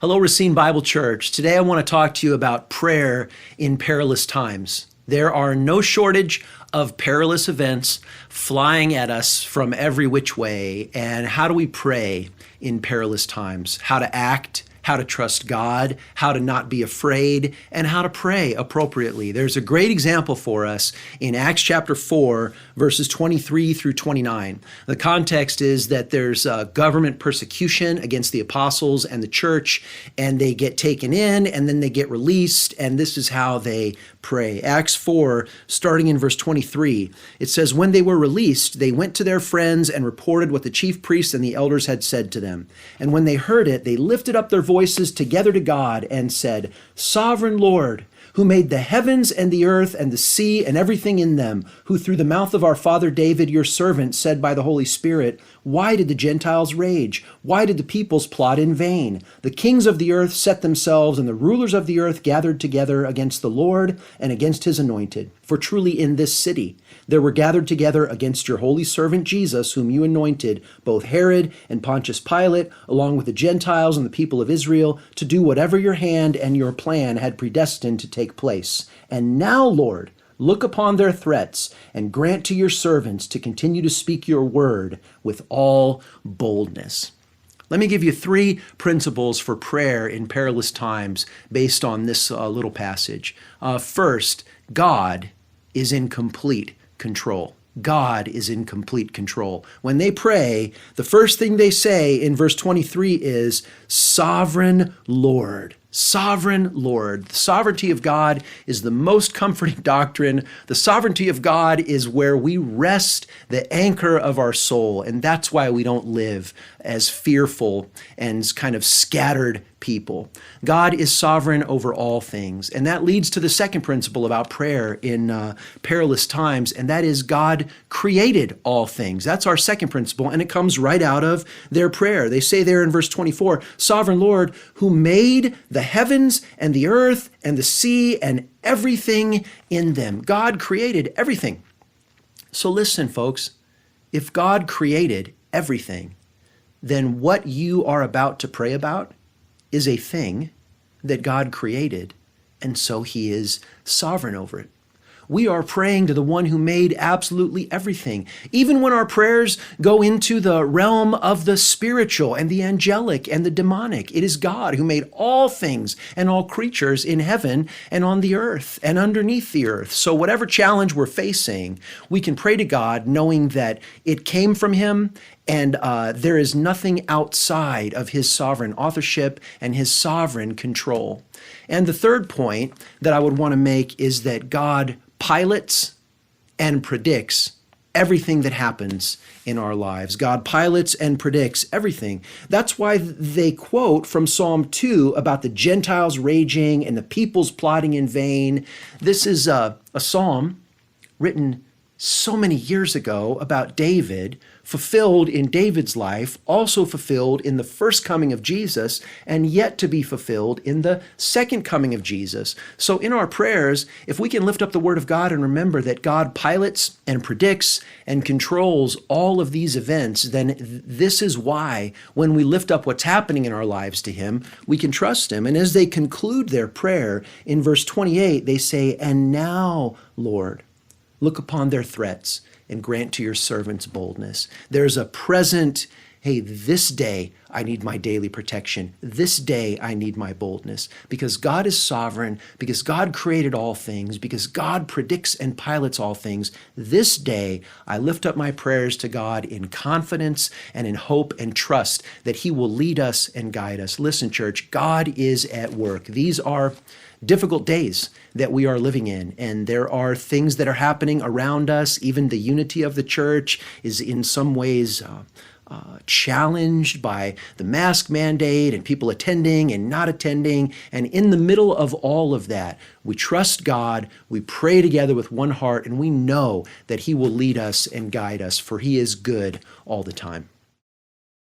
Hello, Racine Bible Church. Today I want to talk to you about prayer in perilous times. There are no shortage of perilous events flying at us from every which way. And how do we pray in perilous times? How to act, how to trust God, how to not be afraid, and how to pray appropriately. There's a great example for us in Acts chapter 4, verses 23 through 29. The context is that there's government persecution against the apostles and the church, and they get taken in, and then they get released, and this is how they pray. Acts 4, starting in verse 23, it says, "When they were released, they went to their friends and reported what the chief priests and the elders had said to them. And when they heard it, they lifted up their voices together to God and said, 'Sovereign Lord, who made the heavens and the earth and the sea and everything in them, who through the mouth of our father David, your servant, said by the Holy Spirit, why did the Gentiles rage? Why did the peoples plot in vain? The kings of the earth set themselves, and the rulers of the earth gathered together against the Lord and against his anointed. For truly in this city there were gathered together against your holy servant Jesus, whom you anointed, both Herod and Pontius Pilate, along with the Gentiles and the people of Israel, to do whatever your hand and your plan had predestined to take place. And now, Lord, look upon their threats and grant to your servants to continue to speak your word with all boldness.'" Let me give you three principles for prayer in perilous times based on this little passage. First, God is in complete control. God is in complete control. When they pray, the first thing they say in verse 23 is, "Sovereign Lord." Sovereign Lord. The sovereignty of God is the most comforting doctrine. The sovereignty of God is where we rest the anchor of our soul, and that's why we don't live as fearful and kind of scattered people. God is sovereign over all things, and that leads to the second principle about prayer in perilous times, and that is God created all things. That's our second principle, and it comes right out of their prayer. They say there in verse 24, "Sovereign Lord, who made the heavens and the earth and the sea and everything in them." God created everything. So listen, folks, if God created everything, then what you are about to pray about is a thing that God created, and so he is sovereign over it. We are praying to the one who made absolutely everything. Even when our prayers go into the realm of the spiritual and the angelic and the demonic, it is God who made all things and all creatures in heaven and on the earth and underneath the earth. So whatever challenge we're facing, we can pray to God knowing that it came from him, and there is nothing outside of his sovereign authorship and his sovereign control. And the third point that I would want to make is that God pilots and predicts everything that happens in our lives. God pilots and predicts everything. That's why they quote from Psalm 2 about the Gentiles raging and the peoples plotting in vain. This is a psalm written so many years ago about David, fulfilled in David's life, also fulfilled in the first coming of Jesus, and yet to be fulfilled in the second coming of Jesus. So in our prayers, if we can lift up the word of God and remember that God pilots and predicts and controls all of these events, then this is why when we lift up what's happening in our lives to him, we can trust him. And as they conclude their prayer in verse 28, they say, "And now, Lord, look upon their threats and grant to your servants boldness." There's a present, hey, this day I need my daily protection. This day I need my boldness. Because God is sovereign, because God created all things, because God predicts and pilots all things. This day I lift up my prayers to God in confidence and in hope and trust that he will lead us and guide us. Listen, church, God is at work. These are difficult days that we are living in, and there are things that are happening around us. Even the unity of the church is in some ways challenged by the mask mandate and people attending and not attending. And in the middle of all of that, we trust God, we pray together with one heart, and we know that he will lead us and guide us, for he is good all the time.